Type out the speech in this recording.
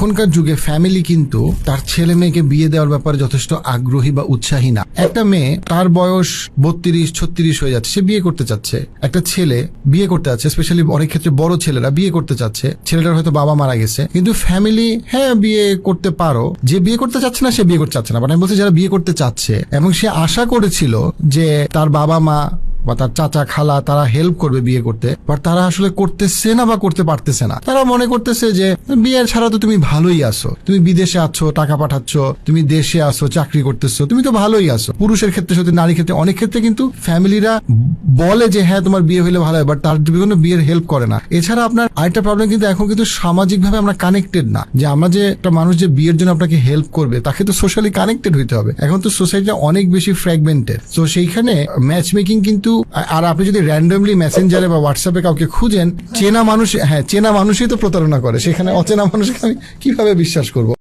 এখনকার যুগে ফ্যামিলি কিন্তু তার ছেলে মেয়েকে বিয়ে দেওয়ার ব্যাপারে যথেষ্ট আগ্রহী বা উৎসাহী না। একটা মেয়ে তার বয়স 32-36 হয়ে যাচ্ছে, সে বিয়ে করতে চাচ্ছে। একটা ছেলে বিয়ে করতে যাচ্ছে, স্পেশালি অনেক ক্ষেত্রে বড় ছেলেরা বিয়ে করতে চাচ্ছে, ছেলেটার হয়তো বাবা মারা গেছে, কিন্তু ফ্যামিলি হ্যাঁ বিয়ে করতে পারো, যে বিয়ে করতে চাচ্ছে না সে বিয়ে করতে চাচ্ছে না। বাট আমি বলছি যারা বিয়ে করতে চাচ্ছে এবং সে আশা করেছিল যে তার বাবা মা বা তার চাচা খালা তারা হেল্প করবে বিয়ে করতে, বাট তারা আসলে করতেছে না বা করতে পারতেছে না। তারা মনে করতেছে যে বিয়ে ছাড়া তো তুমি ভালোই আছো, তুমি বিদেশে আছো, টাকা পাঠাচ্ছ, তুমি দেশে আসো, চাকরি করতেছো, তুমি তো ভালোই আছো। পুরুষের ক্ষেত্রে সাথে নারীর ক্ষেত্রে অনেক ক্ষেত্রে কিন্তু ফ্যামিলিরা বলে যে হ্যাঁ তোমার বিয়ে হলে ভালো হয়, বাট তার বিভিন্ন বিয়ের হেল্প করে না। এছাড়া আপনার আরেকটা প্রবলেম কিন্তু এখন কিন্তু সামাজিক ভাবে আমরা কানেক্টেড না, যে আমরা যে একটা মানুষ যে বিয়ের জন্য আপনাকে হেল্প করবে তাকে তো সোশ্যালি কানেক্টেড হইতে হবে। এখন তো সোসাইটিটা অনেক বেশি ফ্র্যাগমেন্টেড, তো সেইখানে ম্যাচ মেকিং কিন্তু, আর আপনি যদি র্যান্ডমলি মেসেঞ্জারে বা হোয়াটসঅ্যাপে কাউকে খুঁজেন, চেনা মানুষ, হ্যাঁ চেনা মানুষই তো প্রতারণা করে, সেখানে অচেনা মানুষকে আমি কিভাবে বিশ্বাস করবো?